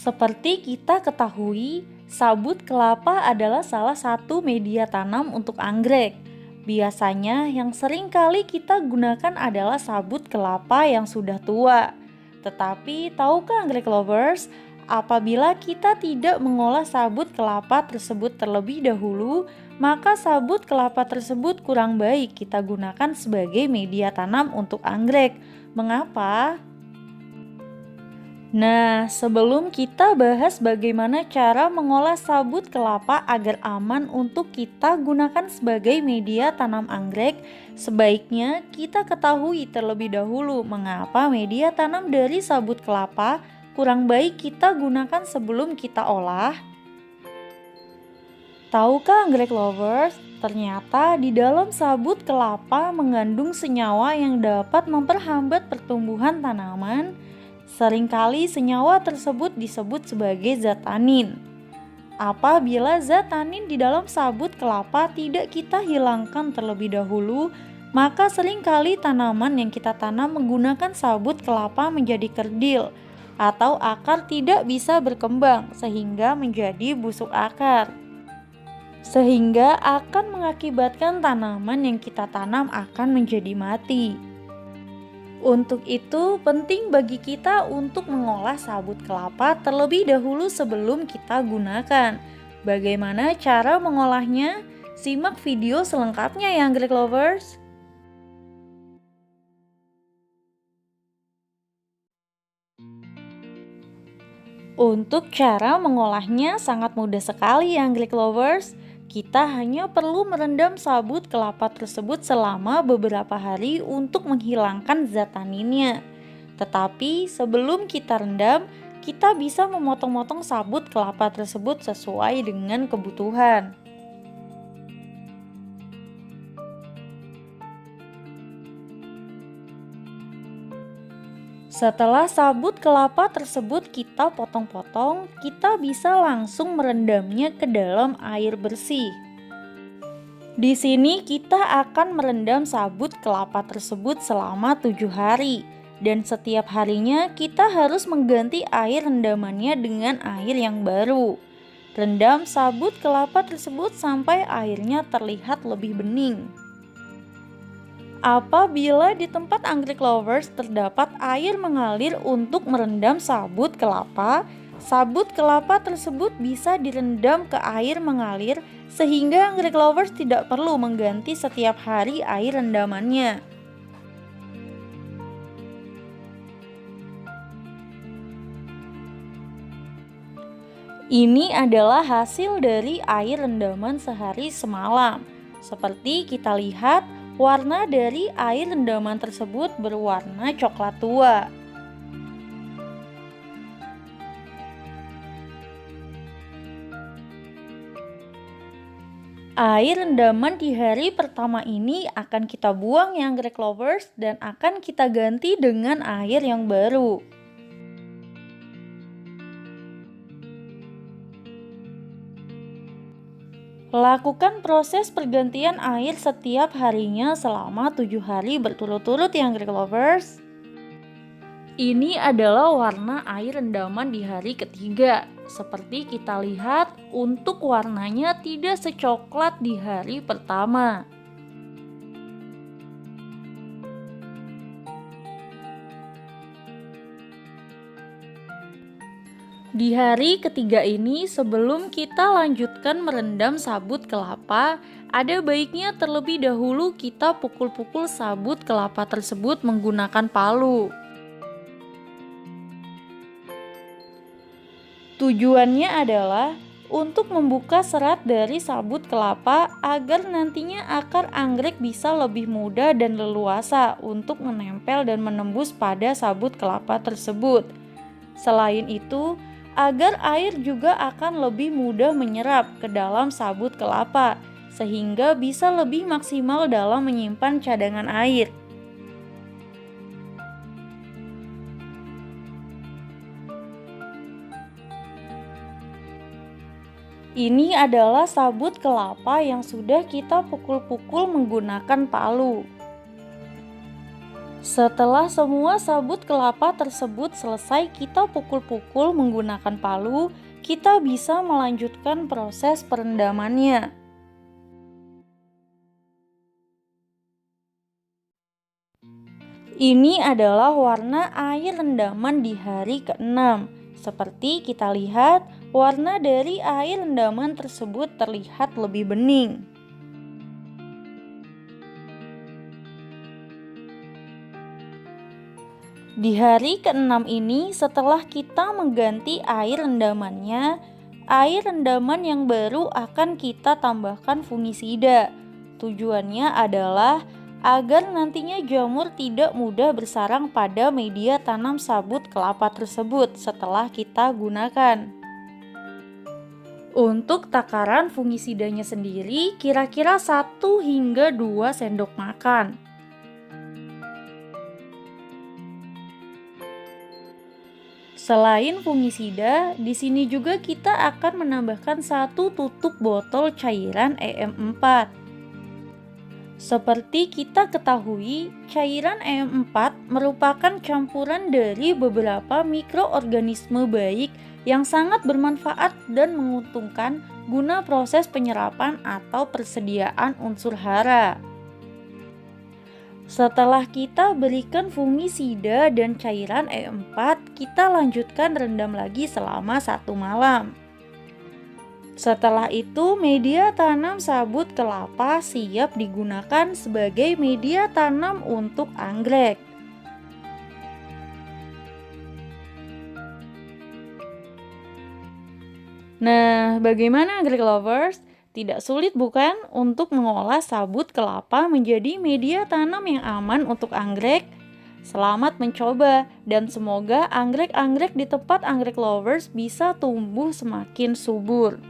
Seperti kita ketahui, sabut kelapa adalah salah satu media tanam untuk anggrek. Biasanya yang sering kali kita gunakan adalah sabut kelapa yang sudah tua. Tetapi tahukah anggrek lovers, apabila kita tidak mengolah sabut kelapa tersebut terlebih dahulu, maka sabut kelapa tersebut kurang baik kita gunakan sebagai media tanam untuk anggrek. Mengapa? Nah, sebelum kita bahas bagaimana cara mengolah sabut kelapa agar aman untuk kita gunakan sebagai media tanam anggrek, sebaiknya kita ketahui terlebih dahulu mengapa media tanam dari sabut kelapa kurang baik kita gunakan sebelum kita olah. Tahukah anggrek lovers, ternyata di dalam sabut kelapa mengandung senyawa yang dapat memperhambat pertumbuhan tanaman. Seringkali senyawa tersebut disebut sebagai zat tanin. Apabila zat tanin di dalam sabut kelapa tidak kita hilangkan terlebih dahulu, maka seringkali tanaman yang kita tanam menggunakan sabut kelapa menjadi kerdil atau akar tidak bisa berkembang sehingga menjadi busuk akar. Sehingga akan mengakibatkan tanaman yang kita tanam akan menjadi mati. Untuk itu, penting bagi kita untuk mengolah sabut kelapa terlebih dahulu sebelum kita gunakan. Bagaimana cara mengolahnya? Simak video selengkapnya ya anggrek lovers. Untuk cara mengolahnya sangat mudah sekali ya anggrek lovers. Kita hanya perlu merendam sabut kelapa tersebut selama beberapa hari untuk menghilangkan zat taninnya. Tetapi sebelum kita rendam, kita bisa memotong-motong sabut kelapa tersebut sesuai dengan kebutuhan. Setelah sabut kelapa tersebut kita potong-potong, kita bisa langsung merendamnya ke dalam air bersih. Di sini kita akan merendam sabut kelapa tersebut selama 7 hari. Dan setiap harinya kita harus mengganti air rendamannya dengan air yang baru. Rendam sabut kelapa tersebut sampai airnya terlihat lebih bening. Apabila di tempat anggrek lovers terdapat air mengalir untuk merendam sabut kelapa tersebut bisa direndam ke air mengalir sehingga anggrek lovers tidak perlu mengganti setiap hari air rendamannya. Ini adalah hasil dari air rendaman sehari semalam. Seperti kita lihat, warna dari air rendaman tersebut berwarna coklat tua. Air rendaman di hari pertama ini akan kita buang ya anggrek lovers dan akan kita ganti dengan air yang baru. Lakukan proses pergantian air setiap harinya selama 7 hari berturut-turut ya anggrek lovers. Ini adalah warna air rendaman di hari ketiga. Seperti kita lihat, untuk warnanya tidak secoklat di hari pertama. Di hari ketiga ini, sebelum kita lanjutkan merendam sabut kelapa, ada baiknya terlebih dahulu kita pukul-pukul sabut kelapa tersebut menggunakan palu. Tujuannya adalah untuk membuka serat dari sabut kelapa agar nantinya akar anggrek bisa lebih mudah dan leluasa untuk menempel dan menembus pada sabut kelapa tersebut. Selain itu, agar air juga akan lebih mudah menyerap ke dalam sabut kelapa, sehingga bisa lebih maksimal dalam menyimpan cadangan air. Ini adalah sabut kelapa yang sudah kita pukul-pukul menggunakan palu. Setelah semua sabut kelapa tersebut selesai kita pukul-pukul menggunakan palu, kita bisa melanjutkan proses perendamannya. Ini adalah warna air rendaman di hari ke-6. Seperti kita lihat, warna dari air rendaman tersebut terlihat lebih bening. Di hari ke-6 ini, setelah kita mengganti air rendamannya, air rendaman yang baru akan kita tambahkan fungisida. Tujuannya adalah agar nantinya jamur tidak mudah bersarang pada media tanam sabut kelapa tersebut setelah kita gunakan. Untuk takaran fungisidanya sendiri kira-kira 1 hingga 2 sendok makan. Selain fungisida, di sini juga kita akan menambahkan 1 tutup botol cairan EM4. Seperti kita ketahui, cairan EM4 merupakan campuran dari beberapa mikroorganisme baik yang sangat bermanfaat dan menguntungkan guna proses penyerapan atau persediaan unsur hara. Setelah kita berikan fungisida dan cairan E4, kita lanjutkan rendam lagi selama 1 malam. Setelah itu, media tanam sabut kelapa siap digunakan sebagai media tanam untuk anggrek. Nah, bagaimana anggrek lovers? Tidak sulit bukan untuk mengolah sabut kelapa menjadi media tanam yang aman untuk anggrek? Selamat mencoba dan semoga anggrek-anggrek di tempat anggrek lovers bisa tumbuh semakin subur.